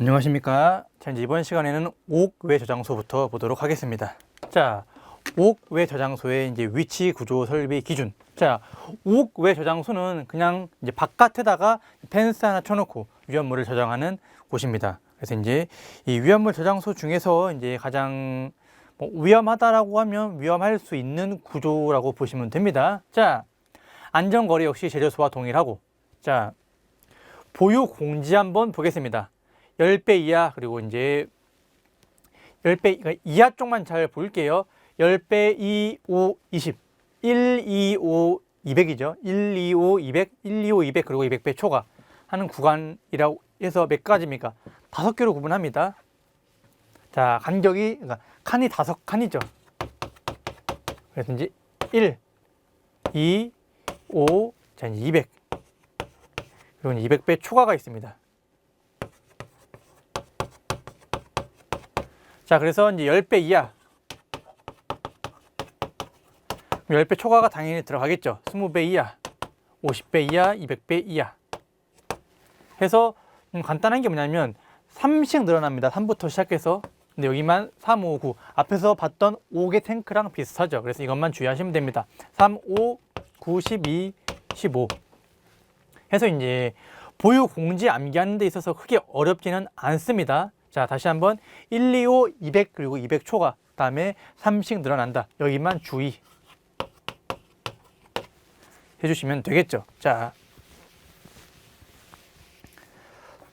안녕하십니까. 자, 이제 이번 시간에는 5억 외 저장소부터 보도록 하겠습니다. 자, 5억 외 저장소의 이제 위치, 구조, 설비, 기준. 자, 5억 외 저장소는 그냥 이제 바깥에다가 펜스 하나 쳐놓고 위험물을 저장하는 곳입니다. 그래서 이제 이 위험물 저장소 중에서 이제 가장 위험하다라고 하면 위험할 수 있는 구조라고 보시면 됩니다. 자, 안전거리 역시 제조소와 동일하고, 자, 보유 공지 한번 보겠습니다. 10배 이하, 그리고 이제 10배 그러니까 이하 쪽만 잘 볼게요. 10배 2, 5, 20, 1, 2, 5, 200이죠. 1, 2, 5, 200, 1, 2, 5, 200, 그리고 200배 초과 하는 구간이라고 해서 몇 가지입니까? 5개로 구분합니다. 자, 간격이, 그러니까 칸이 5칸이죠. 그래서 이제 1, 2, 5, 자, 이제 200. 그리고 200배 초과가 있습니다. 자, 그래서 이제 10배 이하, 10배 초과가 당연히 들어가겠죠. 20배 이하, 50배 이하, 200배 이하 해서 간단한 게 뭐냐면 3씩 늘어납니다. 3부터 시작해서. 근데 여기만 3, 5, 9 앞에서 봤던 5개 탱크랑 비슷하죠. 그래서 이것만 주의하시면 됩니다. 3, 5, 9, 12, 15 해서 이제 보유 공지 암기하는 데 있어서 크게 어렵지는 않습니다. 자, 다시 한번 1, 2, 5, 200 그리고 200 초과, 다음에 3씩 늘어난다. 여기만 주의 해주시면 되겠죠. 자,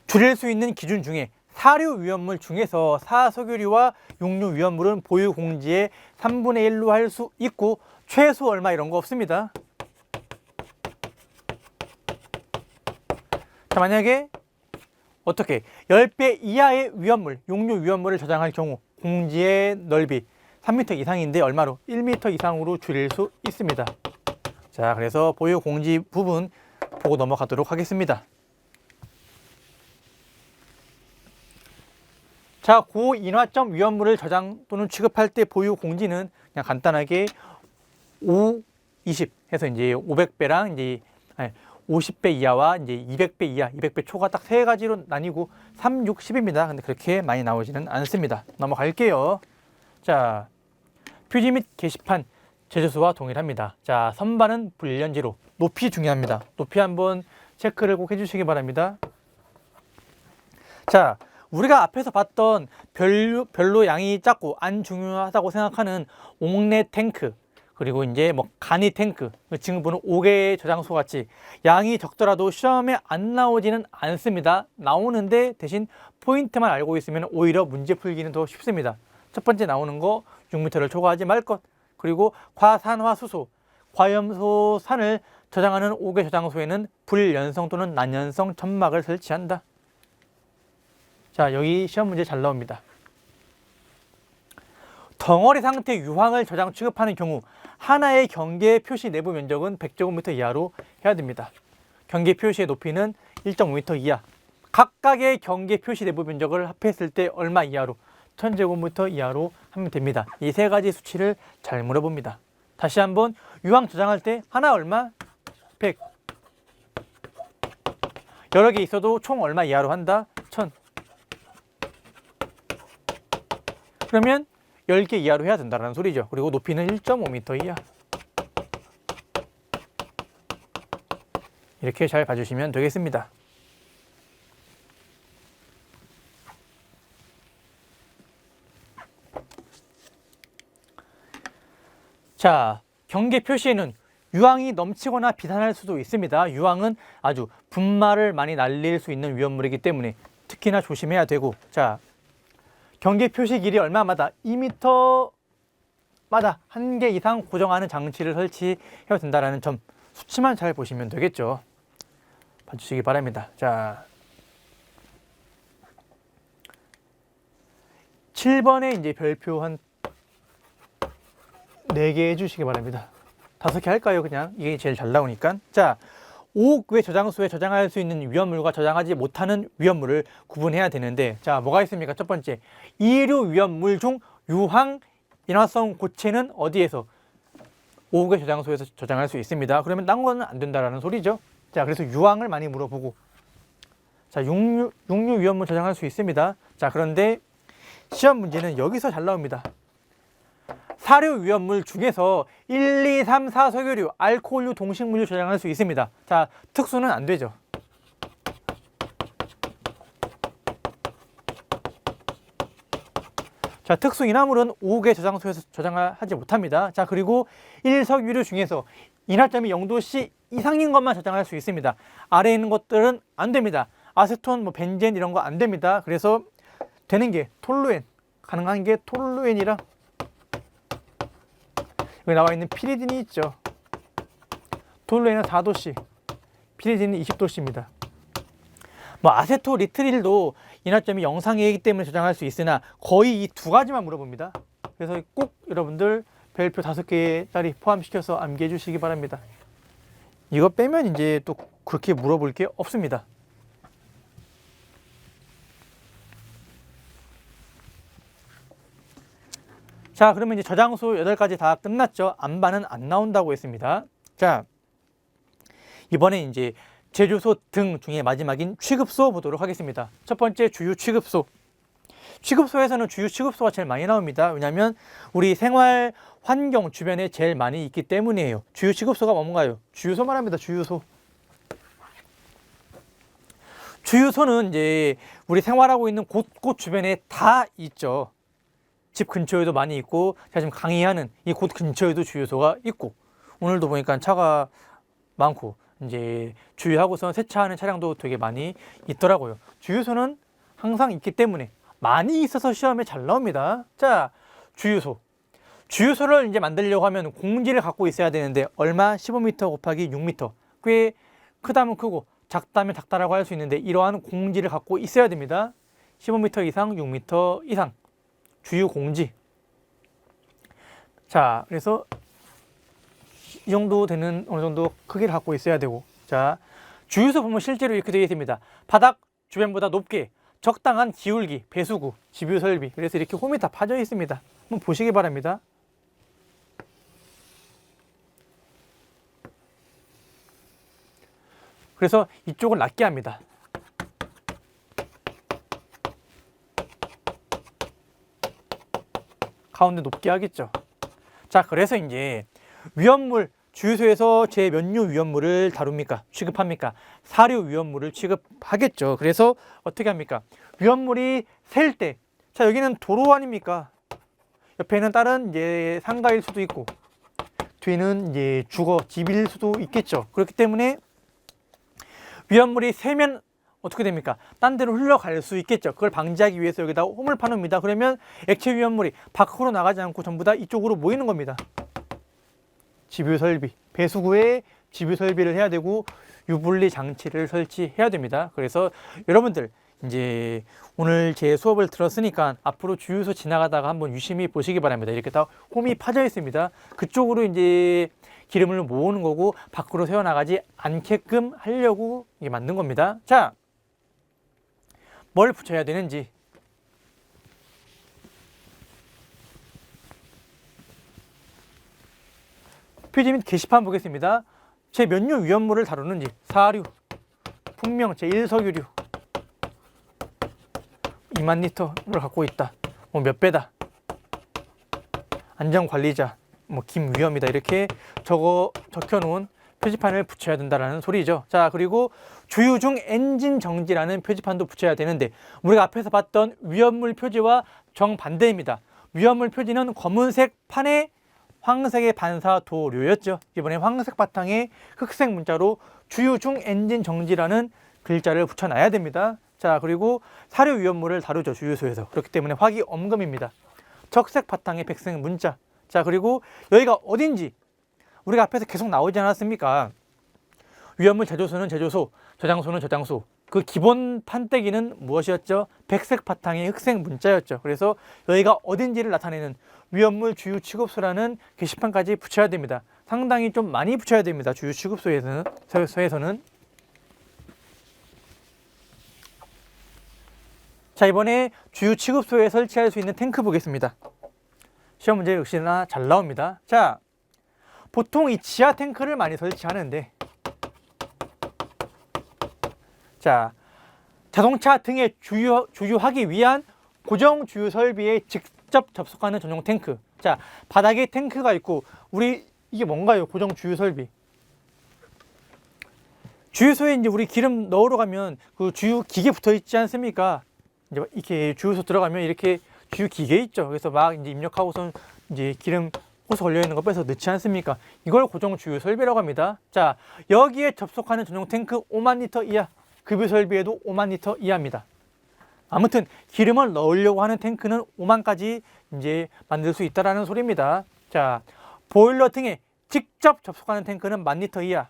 줄일 수 있는 기준 중에 사료 위험물 중에서 사석유리와 육류 위험물은 보유 공지에 3분의 1로 할 수 있고 최소 얼마 이런 거 없습니다. 자, 만약에 어떻게 10배 이하의 위험물, 육류 위험물을 저장할 경우 공지의 넓이 3m 이상인데 얼마로? 1m 이상으로 줄일 수 있습니다. 자, 그래서 보유 공지 부분 보고 넘어가도록 하겠습니다. 자, 고인화점 위험물을 저장 또는 취급할 때 보유 공지는 그냥 간단하게 5, 20 해서 이제 500배랑 이제 50배 이하와 이제 200배 이하, 200배 초과 딱 세 가지로 나뉘고 3, 6, 10입니다. 근데 그렇게 많이 나오지는 않습니다. 넘어갈게요. 자, 표지 및 게시판 제조소와 동일합니다. 자, 선반은 불연지로. 높이 중요합니다. 높이 한번 체크를 꼭 해주시기 바랍니다. 자, 우리가 앞에서 봤던 별로 양이 작고 안 중요하다고 생각하는 옥내 탱크, 그리고 이제 간이 탱크, 지금 보는 5개 저장소 같이 양이 적더라도 시험에 안 나오지는 않습니다. 나오는데 대신 포인트만 알고 있으면 오히려 문제 풀기는 더 쉽습니다. 첫 번째 나오는 거 6m를 초과하지 말 것, 그리고 과산화수소, 과염소산을 저장하는 5개 저장소에는 불연성 또는 난연성 점막을 설치한다. 자, 여기 시험 문제 잘 나옵니다. 덩어리 상태 유황을 저장 취급하는 경우 하나의 경계 표시 내부 면적은 100제곱미터 이하로 해야 됩니다. 경계 표시의 높이는 1.5m 이하. 각각의 경계 표시 내부 면적을 합했을 때 얼마 이하로? 1000제곱미터 이하로 하면 됩니다. 이 세 가지 수치를 잘 물어봅니다. 다시 한번 유황 저장할 때 하나 얼마? 100. 여러 개 있어도 총 얼마 이하로 한다? 1000. 그러면 10개 이하로 해야 된다는 소리죠. 그리고 높이는 1.5m 이하. 이렇게 잘 봐주시면 되겠습니다. 자, 경계 표시에는 유황이 넘치거나 비산할 수도 있습니다. 유황은 아주 분말을 많이 날릴 수 있는 위험물이기 때문에 특히나 조심해야 되고, 자, 경계 표시 길이 얼마마다 2m마다 1개 이상 고정하는 장치를 설치해야 된다는 점, 수치만 잘 보시면 되겠죠. 봐주시기 바랍니다. 자, 7번에 이제 별표 한 4개 해주시기 바랍니다. 5개 할까요? 그냥 이게 제일 잘 나오니까. 자, 5억 외 저장소에 저장할 수 있는 위험물과 저장하지 못하는 위험물을 구분해야 되는데, 자, 뭐가 있습니까? 첫 번째, 이류 위험물 중 유황 인화성 고체는 어디에서? 5억 외 저장소에서 저장할 수 있습니다. 그러면 딴 거는 안 된다라는 소리죠. 자, 그래서 유황을 많이 물어보고, 자, 육류 위험물 저장할 수 있습니다. 자, 그런데 시험 문제는 여기서 잘 나옵니다. 사료 위험물 중에서 1, 2, 3, 4 석유류, 알코올류, 동식물류 저장할 수 있습니다. 자, 특수는 안 되죠. 자, 특수 인화물은 5개 저장소에서 저장하지 못합니다. 자, 그리고 1석유류 중에서 인화점이 0도씨 이상인 것만 저장할 수 있습니다. 아래에 있는 것들은 안 됩니다. 아세톤, 뭐 벤젠 이런 거 안 됩니다. 그래서 되는 게 톨루엔, 가능한 게 톨루엔이랑 여기 나와 있는 피리딘이 있죠. 톨루엔은 4도씨, 피리딘은 20도씨입니다. 뭐 아세토리트릴도 인화점이 0 이하이기 때문에 저장할 수 있으나 거의 이 두 가지만 물어봅니다. 그래서 꼭 여러분들 별표 5개짜리 포함시켜서 암기해 주시기 바랍니다. 이거 빼면 이제 또 그렇게 물어볼 게 없습니다. 자, 그러면 이제 저장소 8가지 다 끝났죠. 안반은 안 나온다고 했습니다. 자, 이번에 이제 제조소 등 중에 마지막인 취급소 보도록 하겠습니다. 첫 번째 주유 취급소. 취급소에서는 주유 취급소가 제일 많이 나옵니다. 왜냐하면 우리 생활 환경 주변에 제일 많이 있기 때문이에요. 주유 취급소가 뭔가요? 주유소 말합니다. 주유소. 주유소는 이제 우리 생활하고 있는 곳곳 주변에 다 있죠. 집 근처에도 많이 있고, 제가 지금 강의하는 이 곳 근처에도 주유소가 있고, 오늘도 보니까 차가 많고, 이제 주유하고서 세차하는 차량도 되게 많이 있더라고요. 주유소는 항상 있기 때문에 많이 있어서 시험에 잘 나옵니다. 자, 주유소. 주유소를 이제 만들려고 하면 공지를 갖고 있어야 되는데 얼마? 15m 곱하기 6m. 꽤 크다면 크고 작다면 작다라고 할 수 있는데 이러한 공지를 갖고 있어야 됩니다. 15m 이상, 6m 이상. 주유 공지. 자, 그래서 이 정도 되는 어느 정도 크기를 갖고 있어야 되고, 자, 주유소 보면 실제로 이렇게 되어 있습니다. 바닥 주변보다 높게 적당한 기울기, 배수구, 집유 설비. 그래서 이렇게 홈이 다 파져 있습니다. 한번 보시기 바랍니다. 그래서 이쪽을 낮게 합니다. 가운데 높게 하겠죠. 자, 그래서 이제 위험물, 주유소에서 제 몇 류 위험물을 다룹니까? 취급합니까? 사료 위험물을 취급하겠죠. 그래서 어떻게 합니까? 위험물이 셀 때, 자, 여기는 도로 아닙니까? 옆에는 다른 이제 상가일 수도 있고, 뒤는 이제 주거, 집일 수도 있겠죠. 그렇기 때문에 위험물이 새면 어떻게 됩니까? 딴 데로 흘러갈 수 있겠죠. 그걸 방지하기 위해서 여기다 홈을 파놓습니다. 그러면 액체 위험물이 밖으로 나가지 않고 전부 다 이쪽으로 모이는 겁니다. 집유 설비, 배수구에 집유 설비를 해야 되고 유분리 장치를 설치해야 됩니다. 그래서 여러분들 이제 오늘 제 수업을 들었으니까 앞으로 주유소 지나가다가 한번 유심히 보시기 바랍니다. 이렇게 다 홈이 파져 있습니다. 그쪽으로 이제 기름을 모으는 거고 밖으로 새어나가지 않게끔 하려고 이게 만든 겁니다. 자, 뭘 붙여야 되는지. 표지 및 게시판 보겠습니다. 제 몇 류 위험물을 다루는지. 사료, 분명 제 1석유류 2만 리터를 갖고 있다. 뭐 몇 배다. 안전관리자, 뭐 김위험이다. 이렇게 적혀놓은 표지판을 붙여야 된다는 소리죠. 자, 그리고 주유 중 엔진 정지라는 표지판도 붙여야 되는데 우리가 앞에서 봤던 위험물 표지와 정반대입니다. 위험물 표지는 검은색 판에 황색의 반사 도료였죠. 이번에 황색 바탕에 흑색 문자로 주유 중 엔진 정지라는 글자를 붙여놔야 됩니다. 자, 그리고 사료 위험물을 다루죠. 주유소에서. 그렇기 때문에 화기 엄금입니다. 적색 바탕에 백색 문자. 자, 그리고 여기가 어딘지 우리가 앞에서 계속 나오지 않았습니까? 위험물 제조소는 제조소, 저장소는 저장소. 그 기본 판때기는 무엇이었죠? 백색 바탕에 흑색 문자였죠. 그래서 여기가 어딘지를 나타내는 위험물 주유 취급소라는 게시판까지 붙여야 됩니다. 상당히 좀 많이 붙여야 됩니다. 주유 취급소에서는. 자, 이번에 주유 취급소에 설치할 수 있는 탱크 보겠습니다. 시험 문제 역시나 잘 나옵니다. 자, 보통 이 지하 탱크를 많이 설치하는데, 자, 자동차 등에 주유하기 위한 고정 주유 설비에 직접 접속하는 전용 탱크. 자, 바닥에 탱크가 있고 이게 뭔가요? 고정 주유 설비. 주유소에 이제 우리 기름 넣으러 가면 그 주유 기계 붙어 있지 않습니까? 이제 이렇게 주유소 들어가면 이렇게 주유 기계 있죠. 그래서 막 이제 입력하고선 이제 기름 호스 걸려 있는 거 빼서 넣지 않습니까? 이걸 고정 주유 설비라고 합니다. 자, 여기에 접속하는 전용 탱크 5만 리터 이하, 급유 설비에도 5만 리터 이하입니다. 아무튼 기름을 넣으려고 하는 탱크는 5만까지 이제 만들 수 있다라는 소리입니다. 자, 보일러 등에 직접 접속하는 탱크는 1만 리터 이하.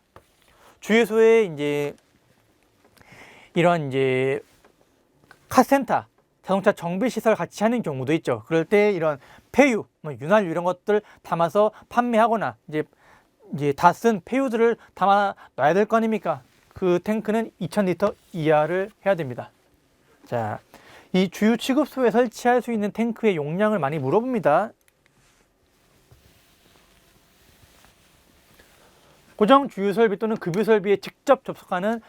주유소에 이제 이런 이제 카센터, 자동차 정비 시설 같이 하는 경우도 있죠. 그럴 때 이런 폐유, 윤활유 이런 것들 담아서 판매하거나 이제 다 쓴 폐유들을 담아 놔야 될 거 아닙니까? 그 탱크는 2000리터 이하를 해야 됩니다. 자, 이 주유 취급소에 설치할 수 있는 탱크의 용량을 많이 물어봅니다. 고정 주유 설비 또는 급유 설비에 직접 접속하는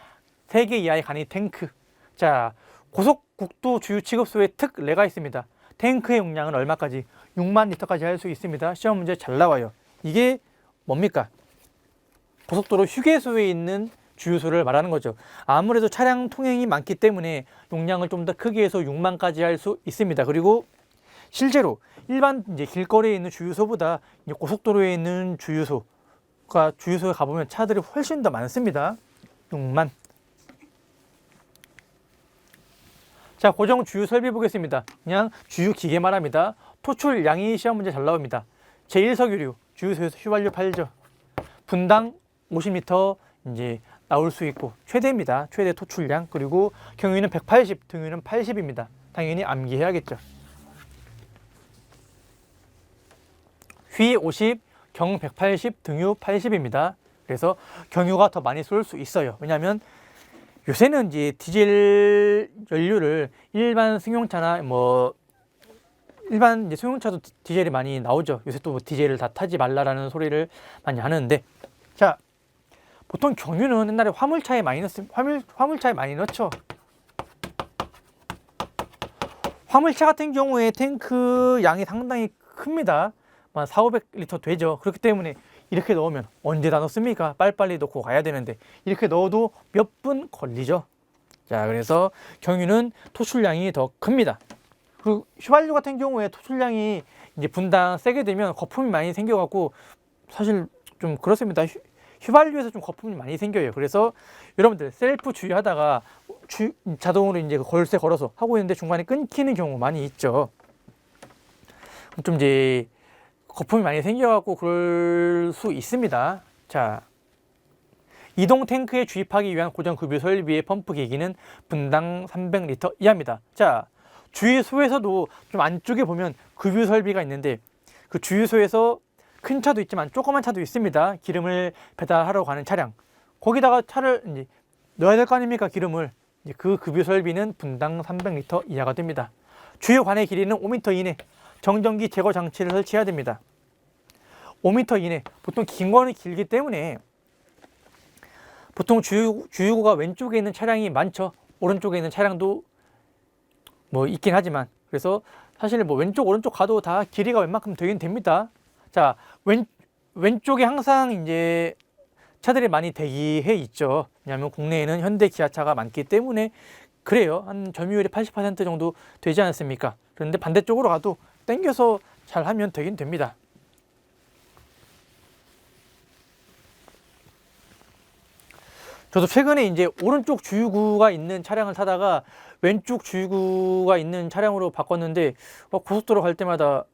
3개 이하의 간이 탱크. 자, 고속국도 주유 취급소에 특 레가 있습니다. 탱크의 용량은 얼마까지? 6만 리터까지 할 수 있습니다. 시험 문제 잘 나와요. 이게 뭡니까? 고속도로 휴게소에 있는 주유소를 말하는 거죠. 아무래도 차량 통행이 많기 때문에 용량을 좀 더 크게 해서 6만까지 할 수 있습니다. 그리고 실제로 일반 이제 길거리에 있는 주유소보다 이제 고속도로에 있는 주유소에 가보면 차들이 훨씬 더 많습니다. 6만. 자, 고정 주유 설비 보겠습니다. 그냥 주유 기계 말합니다. 토출량이 시험 문제 잘 나옵니다. 제1석유류 주유소에서 휘발유 팔죠. 분당 50리터 이제 나올 수 있고 최대입니다. 최대 토출량. 그리고 경유는 180, 등유는 80입니다. 당연히 암기해야겠죠. 휘 50, 경 180, 등유 80입니다. 그래서 경유가 더 많이 쏠 수 있어요. 왜냐하면 요새는 이제 디젤 연료를 일반 승용차나 일반 이제 소형차도 디젤이 많이 나오죠. 요새 또 디젤을 다 타지 말라라는 소리를 많이 하는데, 자, 보통 경유는 옛날에 화물차에 많이 넣죠. 화물차 같은 경우에 탱크 양이 상당히 큽니다. 한 400~500리터 되죠. 그렇기 때문에 이렇게 넣으면 언제 다 넣습니까? 빨리빨리 넣고 가야 되는데 이렇게 넣어도 몇 분 걸리죠. 자, 그래서 경유는 토출량이 더 큽니다. 그리고 휘발유 같은 경우에 토출량이 이제 분당 세게 되면 거품이 많이 생겨갖고 사실 좀 그렇습니다. 휘발유에서 좀 거품이 많이 생겨요. 그래서 여러분들 셀프 주유하다가 자동으로 이제 걸쇠 걸어서 하고 있는데 중간에 끊기는 경우 많이 있죠. 좀 이제 거품이 많이 생겨갖고 그럴 수 있습니다. 자, 이동 탱크에 주입하기 위한 고정 급유 설비의 펌프 기기는 분당 300리터 이하입니다. 자, 주유소에서도 좀 안쪽에 보면 급유 설비가 있는데 그 주유소에서 큰 차도 있지만 조그만 차도 있습니다. 기름을 배달하러 가는 차량. 거기다가 차를 이제 넣어야 될 거 아닙니까? 기름을. 이제 그 급유 설비는 분당 300리터 이하가 됩니다. 주유관의 길이는 5m 이내. 정전기 제거 장치를 설치해야 됩니다. 5m 이내. 보통 긴 거는 길기 때문에 보통 주유구가 왼쪽에 있는 차량이 많죠. 오른쪽에 있는 차량도 있긴 하지만, 그래서 사실 왼쪽 오른쪽 가도 다 길이가 웬만큼 되긴 됩니다. 자, 왼쪽에 항상 이제 차들이 많이 대기해 있죠. 왜냐하면 국내에는 현대 기아차가 많기 때문에 그래요. 한 점유율이 80% 정도 되지 않습니까? 그런데 반대쪽으로 가도 당겨서 잘 하면 되긴 됩니다. 저도 최근에 이제 오른쪽 주유구가 있는 차량을 타다가 왼쪽 주유구가 있는 차량으로 바꿨는데 고속도로 갈 때마다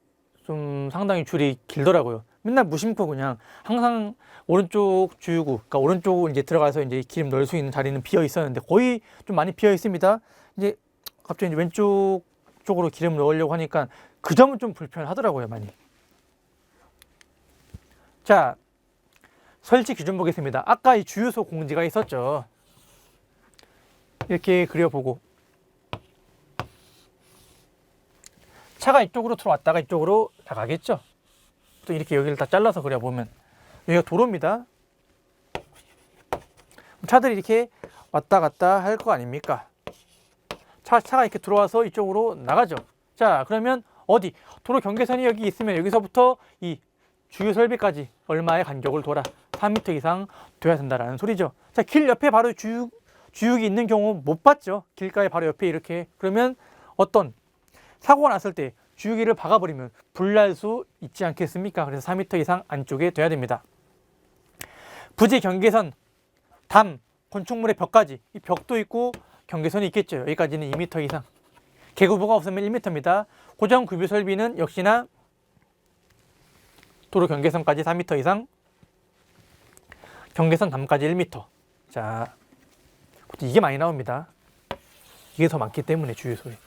좀 상당히 줄이 길더라고요. 맨날 무심코 그냥 항상 오른쪽 주유구, 그러니까 오른쪽으로 이제 들어가서 이제 기름 넣을 수 있는 자리는 비어 있었는데 거의 좀 많이 비어 있습니다. 이제 갑자기 이제 왼쪽 쪽으로 기름 넣으려고 하니까 그 점은 좀 불편하더라고요, 많이. 자, 설치 기준 보겠습니다. 아까 이 주유소 공지가 있었죠. 이렇게 그려보고 차가 이쪽으로 들어왔다가 이쪽으로 다 가겠죠. 또 이렇게 여기를 다 잘라서 그려보면 여기가 도로입니다. 차들이 이렇게 왔다 갔다 할 거 아닙니까? 차가 이렇게 들어와서 이쪽으로 나가죠. 자, 그러면 어디? 도로 경계선이 여기 있으면 여기서부터 이 주요 설비까지 얼마의 간격을 돌아? 4m 이상 돼야 된다라는 소리죠. 자, 길 옆에 바로 주육이 있는 경우 못 봤죠. 길가에 바로 옆에 이렇게. 그러면 어떤 사고가 났을 때 주유기를 박아버리면 불날 수 있지 않겠습니까? 그래서 4m 이상 안쪽에 돼야 됩니다. 부지 경계선, 담, 건축물의 벽까지 이 벽도 있고 경계선이 있겠죠. 여기까지는 2m 이상. 개구부가 없으면 1m입니다. 고정 급유 설비는 역시나 도로 경계선까지 4m 이상, 경계선 담까지 1m. 자, 이게 많이 나옵니다. 이게 더 많기 때문에 주유소에.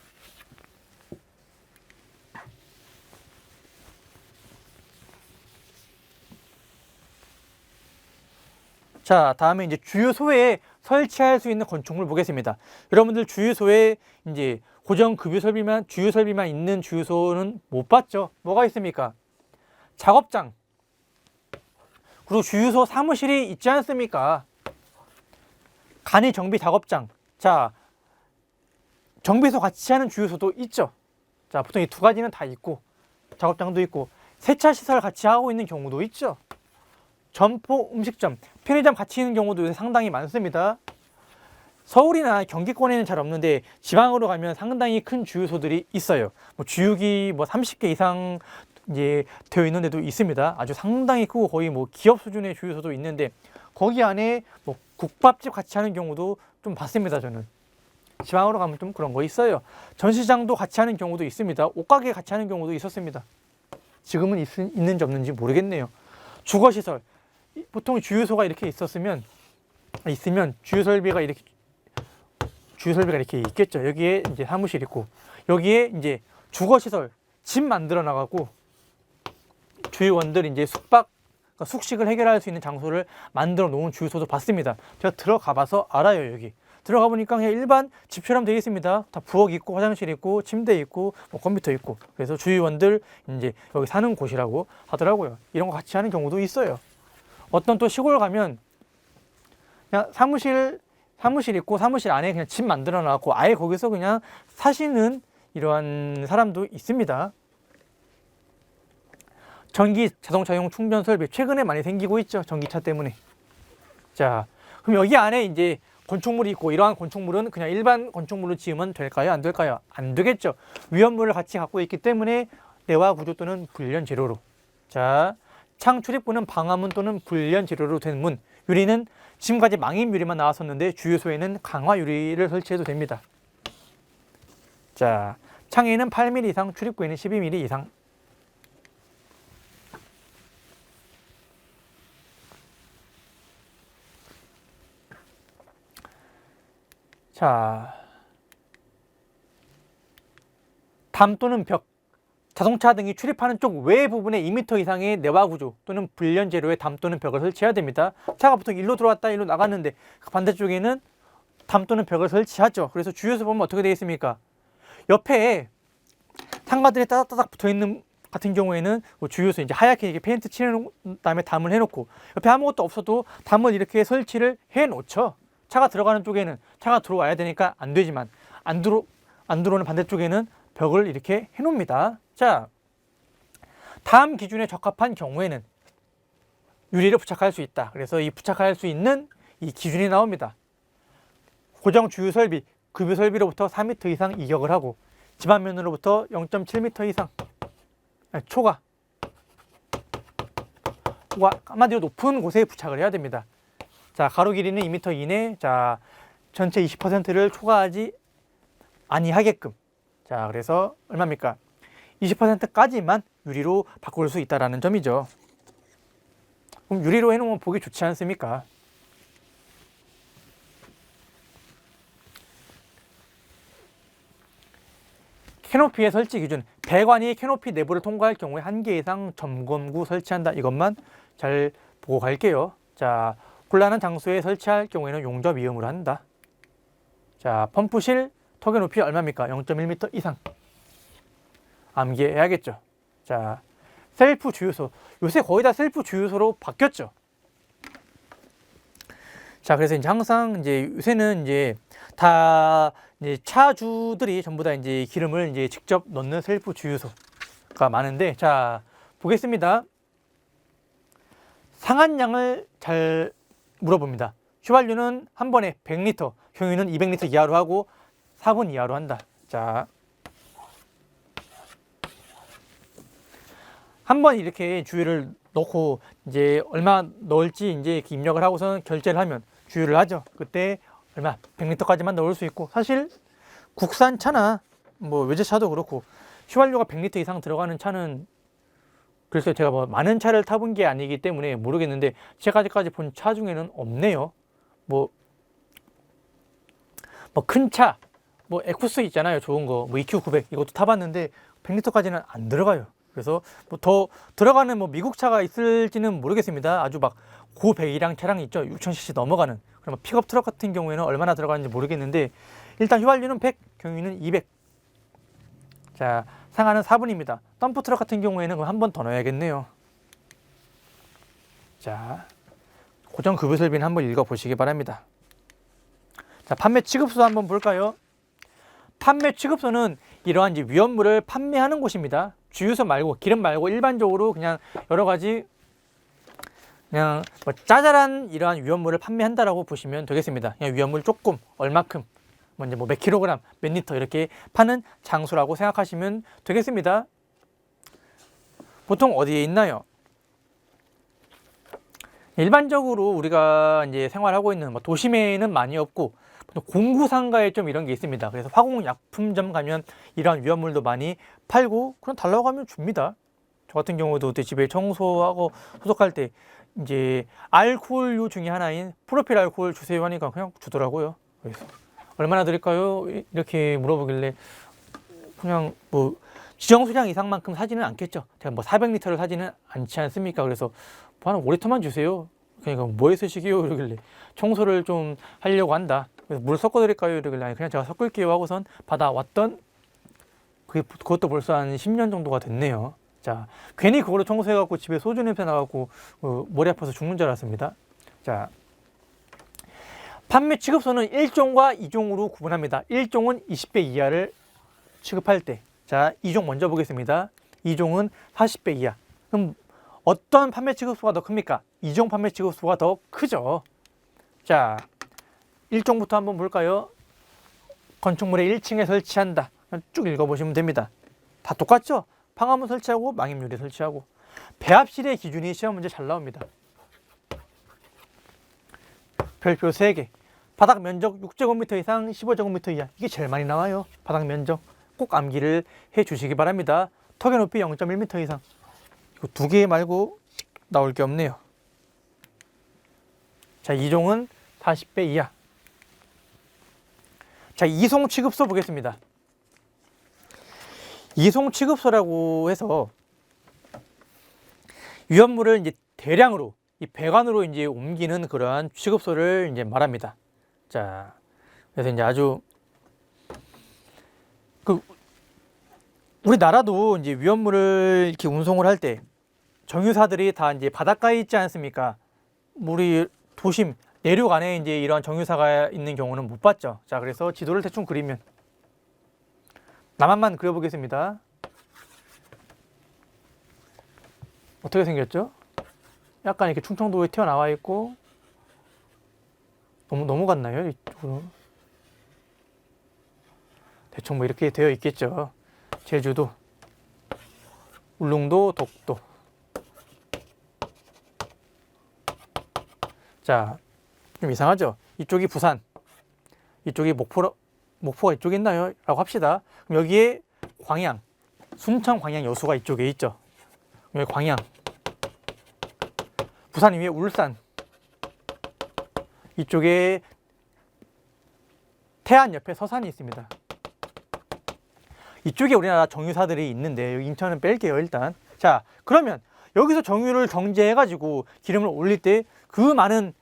자, 다음에 이제 주유소에 설치할 수 있는 건축물 보겠습니다. 여러분들 주유소에 이제 고정 급유 설비만, 주유 설비만 있는 주유소는 못 봤죠? 뭐가 있습니까? 작업장. 그리고 주유소 사무실이 있지 않습니까? 간이 정비 작업장. 자, 정비소 같이 하는 주유소도 있죠. 자, 보통 이 두 가지는 다 있고, 작업장도 있고, 세차 시설 같이 하고 있는 경우도 있죠. 점포 음식점, 편의점 같이 있는 경우도 요새 상당히 많습니다. 서울이나 경기권에는 잘 없는데 지방으로 가면 상당히 큰 주유소들이 있어요. 뭐 주유기 뭐 30개 이상 이제 되어 있는 데도 있습니다. 아주 상당히 크고 거의 뭐 기업 수준의 주유소도 있는데 거기 안에 뭐 국밥집 같이 하는 경우도 좀 봤습니다. 저는 지방으로 가면 좀 그런 거 있어요. 전시장도 같이 하는 경우도 있습니다. 옷가게 같이 하는 경우도 있었습니다. 지금은 있는지 없는지 모르겠네요. 주거시설, 보통 주유소가 이렇게 있으면 주유설비가 이렇게 있겠죠. 여기에 이제 사무실 있고, 여기에 이제 주거시설, 집 만들어 나가고, 주유원들 이제 숙식을 해결할 수 있는 장소를 만들어 놓은 주유소도 봤습니다. 제가 들어가 봐서 알아요. 여기 들어가 보니까 그냥 일반 집처럼 되어 있습니다. 다 부엌 있고, 화장실 있고, 침대 있고, 뭐 컴퓨터 있고. 그래서 주유원들 이제 여기 사는 곳이라고 하더라고요. 이런 거 같이 하는 경우도 있어요. 어떤 또 시골 가면 그냥 사무실 있고 사무실 안에 그냥 집 만들어 놨고 아예 거기서 그냥 사시는 이러한 사람도 있습니다. 전기 자동차용 충전 설비 최근에 많이 생기고 있죠. 전기차 때문에. 자, 그럼 여기 안에 이제 건축물이 있고 이러한 건축물은 그냥 일반 건축물로 지으면 될까요? 안 될까요? 안 되겠죠. 위험물을 같이 갖고 있기 때문에 내화 구조 또는 불련 재료로. 자, 창 출입구는 방화문 또는 불련 재료로 된 문. 유리는 지금까지 망임 유리만 나왔었는데 주유소에는 강화 유리를 설치해도 됩니다. 자, 창에는 8mm 이상, 출입구에는 12mm 이상. 자, 담 또는 벽, 자동차 등이 출입하는 쪽 외 부분에 2m 이상의 내화 구조 또는 불련 재료의 담 또는 벽을 설치해야 됩니다. 차가 보통 일로 들어왔다 일로 나갔는데 그 반대쪽에는 담 또는 벽을 설치하죠. 그래서 주유소 보면 어떻게 되어 있습니까? 옆에 상가들이 따닥따닥 붙어 있는 같은 경우에는 주유소 이제 하얗게 이렇게 페인트 칠해놓은 다음에 담을 해놓고 옆에 아무것도 없어도 담을 이렇게 설치를 해놓죠. 차가 들어가는 쪽에는 차가 들어와야 되니까 안 되지만 안 들어오는 반대쪽에는 벽을 이렇게 해놓습니다. 자, 다음 기준에 적합한 경우에는 유리를 부착할 수 있다. 그래서 이 부착할 수 있는 이 기준이 나옵니다. 고정 주유 설비, 급유 설비로부터 4m 이상 이격을 하고 집안면으로부터 0.7m 이상 초과 한마디로 높은 곳에 부착을 해야 됩니다. 자, 가로 길이는 2m 이내. 자, 전체 20%를 초과하지 아니하게끔. 자, 그래서 얼마입니까? 20%까지만 유리로 바꿀 수 있다는 점이죠. 그럼 유리로 해놓으면 보기 좋지 않습니까? 캐노피의 설치 기준. 배관이 캐노피 내부를 통과할 경우에 1개 이상 점검구 설치한다. 이것만 잘 보고 갈게요. 자, 곤란한 장소에 설치할 경우에는 용접 위험으로 한다. 자, 펌프실 턱의 높이 얼마입니까? 0.1m 이상. 암기해야겠죠. 자, 셀프 주유소. 요새 거의 다 셀프 주유소로 바뀌었죠. 자, 그래서 이제 항상 이제 요새는 이제 다 이제 차주들이 전부 다 이제 기름을 이제 직접 넣는 셀프 주유소가 많은데, 자, 보겠습니다. 상한량을 잘 물어봅니다. 휘발유는 한 번에 100리터, 경유는 200리터 이하로 하고 4분 이하로 한다. 자, 한 번 이렇게 주유를 넣고 이제 얼마 넣을지 이제 입력을 하고서 결제를 하면 주유를 하죠. 그때 얼마 100리터까지만 넣을 수 있고, 사실 국산 차나 뭐 외제차도 그렇고 휘발유가 100리터 이상 들어가는 차는, 그래서 제가 뭐 많은 차를 타본 게 아니기 때문에 모르겠는데 제가 아직까지 본 차 중에는 없네요. 뭐 큰 차, 뭐 에쿠스 있잖아요. 좋은 거, 뭐 EQ900 이것도 타봤는데 100리터까지는 안 들어가요. 그래서 뭐 더 들어가는 뭐 미국 차가 있을지는 모르겠습니다. 아주 막 고배기량 차량이 있죠. 6000cc 넘어가는. 그럼 픽업 트럭 같은 경우에는 얼마나 들어가는지 모르겠는데, 일단 휘발유는 100, 경유는 200. 자, 상한은 4분입니다. 덤프 트럭 같은 경우에는 한 번 더 넣어야겠네요. 자, 고정 급유 설비는 한번 읽어보시기 바랍니다. 자, 판매 취급소 한번 볼까요? 판매 취급소는 이러한 이제 위험물을 판매하는 곳입니다. 주유소 말고, 기름 말고 일반적으로 그냥 여러 가지 그냥 뭐 짜잘한 이러한 위험물을 판매한다라고 보시면 되겠습니다. 그냥 위험물 조금, 얼마큼, 뭐 이제 뭐 몇 킬로그램, 몇 리터 이렇게 파는 장소라고 생각하시면 되겠습니다. 보통 어디에 있나요? 일반적으로 우리가 이제 생활하고 있는 뭐 도심에는 많이 없고, 공구상가에 좀 이런 게 있습니다. 그래서 화공약품점 가면 이러한 위험물도 많이 팔고, 그럼 달라고 하면 줍니다. 저 같은 경우도 집에 청소하고 소독할 때 이제 알코올류 중에 하나인 프로필 알코올 주세요 하니까 그냥 주더라고요. 그래서 얼마나 드릴까요? 이렇게 물어보길래 그냥 뭐 지정 수량 이상만큼 사지는 않겠죠. 제가 뭐 400리터를 사지는 않지 않습니까? 그래서 뭐 한 5리터만 주세요. 그러니까 뭐에 쓰시게요? 이러길래 청소를 좀 하려고 한다. 그래서 물 섞어 드릴까요? 이러길래 아니, 그냥 제가 섞을게요 하고선 받아왔던, 그것도 벌써 한 10년 정도가 됐네요. 자, 괜히 그거를 청소해갖고 집에 소주 냄새 나갖고 머리 아파서 죽는 줄 알았습니다. 자, 판매 취급소는 1종과 2종으로 구분합니다. 1종은 20배 이하를 취급할 때. 자, 2종 먼저 보겠습니다. 2종은 40배 이하. 그럼 어떤 판매 취급소가 더 큽니까? 2종 판매 취급소가 더 크죠. 자, 1종부터 한번 볼까요? 건축물의 1층에 설치한다. 쭉 읽어보시면 됩니다. 다 똑같죠? 방화문 설치하고 망입유리 설치하고. 배합실의 기준이 시험 문제 잘 나옵니다. 별표 3개. 바닥 면적 6제곱미터 이상 15제곱미터 이하. 이게 제일 많이 나와요. 바닥 면적 꼭 암기를 해 주시기 바랍니다. 턱의 높이 0.1m 이상. 이거 2개 말고 나올 게 없네요. 자, 2종은 40배 이하. 자, 이송 취급소 보겠습니다. 이송 취급소라고 해서 위험물을 이제 대량으로 이 배관으로 이제 옮기는 그러한 취급소를 이제 말합니다. 자, 그래서 이제 아주 우리나라도 이제 위험물을 이렇게 운송을 할 때 정유사들이 다 이제 바닷가에 있지 않습니까? 우리 도심 내륙 안에 이제 이런 정유사가 있는 경우는 못 봤죠. 자, 그래서 지도를 대충 그리면 남한만 그려보겠습니다. 어떻게 생겼죠? 약간 이렇게 충청도에 튀어나와 있고, 너무 넘어갔나요? 이쪽으로. 대충 뭐 이렇게 되어 있겠죠. 제주도, 울릉도, 독도. 자, 좀 이상하죠? 이쪽이 부산, 이쪽이 목포가 이쪽에 있나요? 라고 합시다. 그럼 여기에 광양, 순천 광양 여수가 이쪽에 있죠. 여기 광양, 부산 위에 울산, 이쪽에 태안 옆에 서산이 있습니다. 이쪽에 우리나라 정유사들이 있는데 여기 인천은 뺄게요 일단. 자, 그러면 여기서 정유를 정제해가지고 기름을 올릴 때 그 많은,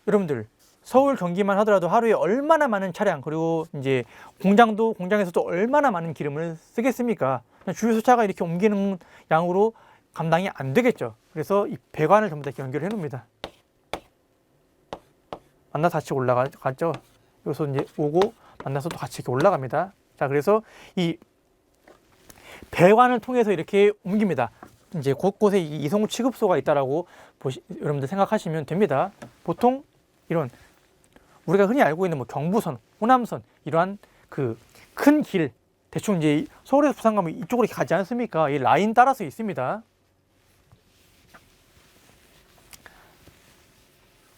여러분들 서울 경기만 하더라도 하루에 얼마나 많은 차량, 그리고 이제 공장에서도 얼마나 많은 기름을 쓰겠습니까? 주유소차가 이렇게 옮기는 양으로 감당이 안 되겠죠. 그래서 이 배관을 전부 다 이렇게 연결해 놓습니다. 만나 다시 올라갔죠. 여기서 이제 오고 만나서 또 같이 이렇게 올라갑니다. 자, 그래서 이 배관을 통해서 이렇게 옮깁니다. 이제 곳곳에 이송 취급소가 있다라고 여러분들 생각하시면 됩니다. 보통 이런 우리가 흔히 알고 있는 뭐 경부선, 호남선 이러한 그 큰 길 대충 이제 서울에서 부산 가면 이쪽으로 이렇게 가지 않습니까? 이 라인 따라서 있습니다.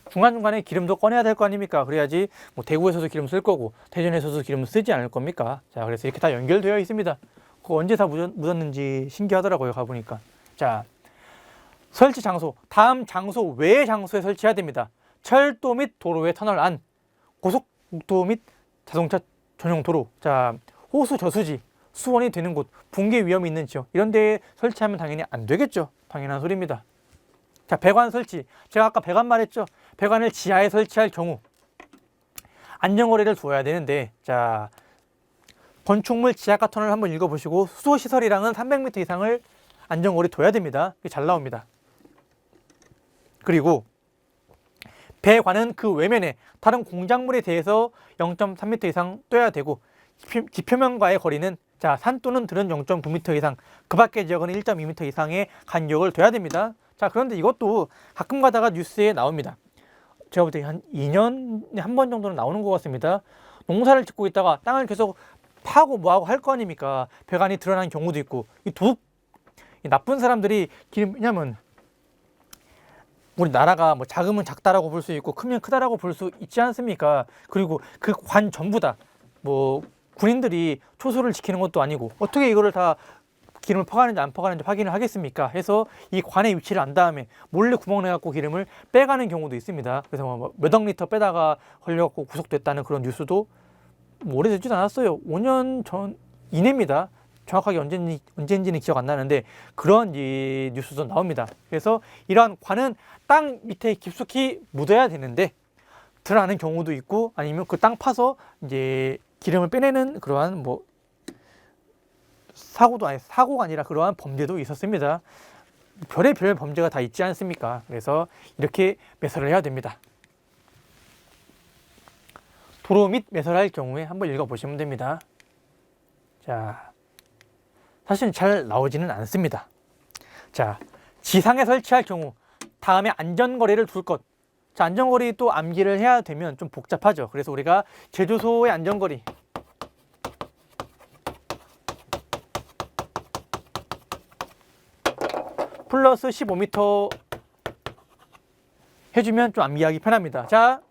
중간중간에 기름도 꺼내야 될 거 아닙니까? 그래야지 뭐 대구에서도 기름 쓸 거고 대전에서도 기름 쓰지 않을 겁니까? 자, 그래서 이렇게 다 연결되어 있습니다. 그거 언제 다 묻었는지 신기하더라고요, 가보니까. 자, 설치 장소. 다음 장소 외의 장소에 설치해야 됩니다. 철도 및 도로의 터널 안, 고속국도 및 자동차 전용 도로. 자, 호수 저수지, 수원이 되는 곳, 붕괴 위험이 있는 지역 이런 데에 설치하면 당연히 안 되겠죠. 당연한 소리입니다. 자, 배관 설치. 제가 아까 배관 말했죠. 배관을 지하에 설치할 경우 안전거리를 두어야 되는데, 자, 건축물 지하가 터널 한번 읽어보시고 수소시설이랑은 300m 이상을 안전거리 둬야 됩니다. 이게 잘 나옵니다. 그리고 배관은 그 외면에 다른 공작물에 대해서 0.3m 이상 둬야 되고 지표면과의 거리는 자, 산또는 들은 0.9m 이상, 그 밖의 지역은 1.2m 이상의 간격을 둬야 됩니다. 자, 그런데 이것도 가끔 가다가 뉴스에 나옵니다. 제가 볼 때 한 2년에 한 번 정도는 나오는 것 같습니다. 농사를 짓고 있다가 땅을 계속 파고 뭐하고 할 거 아닙니까? 배관이 드러난 경우도 있고, 이 나쁜 사람들이 왜냐면 우리 나라가 뭐 작으면 작다라고 볼 수 있고 크면 크다라고 볼 수 있지 않습니까? 그리고 그 관 전부 다 뭐 군인들이 초소를 지키는 것도 아니고 어떻게 이거를 다 기름을 퍼가는지 안 퍼가는지 확인을 하겠습니까? 해서 이 관의 위치를 안 다음에 몰래 구멍 내갖고 기름을 빼가는 경우도 있습니다. 그래서 뭐 몇억 리터 빼다가 걸려갖고 구속됐다는 그런 뉴스도 뭐 오래되지도 않았어요. 5년 전 이내입니다. 정확하게 언제인지는 기억 안 나는데 그런 이 뉴스도 나옵니다. 그래서 이러한 관은 땅 밑에 깊숙이 묻어야 되는데 드러나는 경우도 있고 아니면 그 땅 파서 이제 기름을 빼내는 그러한 뭐 사고가 아니라 그러한 범죄도 있었습니다. 별의별 범죄가 다 있지 않습니까? 그래서 이렇게 매설을 해야 됩니다. 도로 및 매설할 경우에 한번 읽어보시면 됩니다. 자, 사실 잘 나오지는 않습니다. 자, 지상에 설치할 경우 다음에 안전거리를 둘 것. 자, 안전거리 또 암기를 해야 되면 좀 복잡하죠. 그래서 우리가 제조소의 안전거리 플러스 15m 해주면 좀 암기하기 편합니다. 자,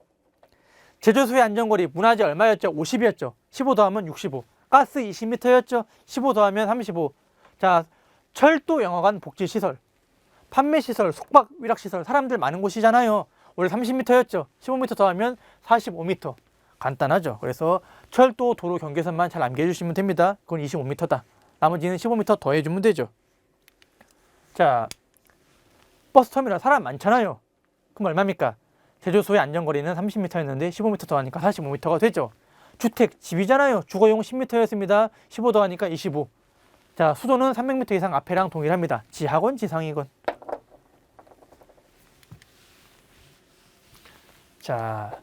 제조소의 안전거리 문화재 얼마였죠? 50이었죠. 15 더하면 65. 가스 20m였죠. 15 더하면 35. 자, 철도 영화관 복지시설, 판매시설, 숙박 위락시설, 사람들 많은 곳이잖아요. 원래 30m였죠. 15m 더하면 45m. 간단하죠. 그래서 철도 도로 경계선만 잘 암기해 주시면 됩니다. 그건 25m다. 나머지는 15m 더해주면 되죠. 자, 버스터미널 사람 많잖아요. 그럼 얼마입니까? 제조소의 안전거리는 30m였는데 15m 더하니까 45m가 되죠. 주택, 집이잖아요. 주거용 10m였습니다. 15 더하니까 25. 자, 수도는 300m 이상 앞에랑 동일합니다. 지하건 지상이건. 자,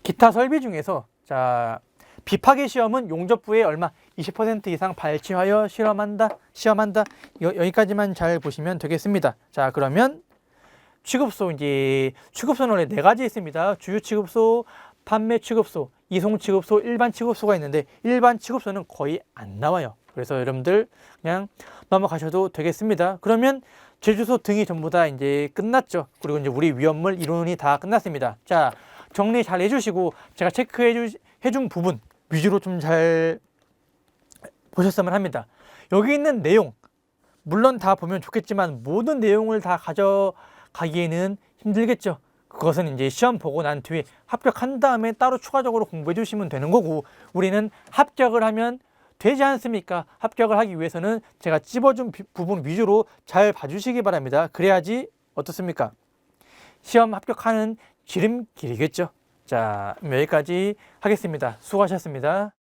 기타 설비 중에서 자, 비파괴 시험은 용접부에 얼마 20% 이상 발치하여 시험한다. 여기까지만 잘 보시면 되겠습니다. 자, 그러면 취급소, 이제 취급소는 원래 4가지 있습니다. 주유 취급소, 판매 취급소, 이송 취급소, 일반 취급소가 있는데 일반 취급소는 거의 안 나와요. 그래서 여러분들 그냥 넘어가셔도 되겠습니다. 그러면 제주소 등이 전부 다 이제 끝났죠. 그리고 이제 우리 위험물 이론이 다 끝났습니다. 자, 정리 잘 해주시고 제가 체크해준 부분 위주로 좀 잘 보셨으면 합니다. 여기 있는 내용 물론 다 보면 좋겠지만 모든 내용을 다 가져가기에는 힘들겠죠. 그것은 이제 시험 보고 난 뒤에 합격한 다음에 따로 추가적으로 공부해 주시면 되는 거고 우리는 합격을 하면 되지 않습니까? 합격을 하기 위해서는 제가 찝어준 부분 위주로 잘 봐주시기 바랍니다. 그래야지 어떻습니까? 시험 합격하는 지름길이겠죠. 자, 여기까지 하겠습니다. 수고하셨습니다.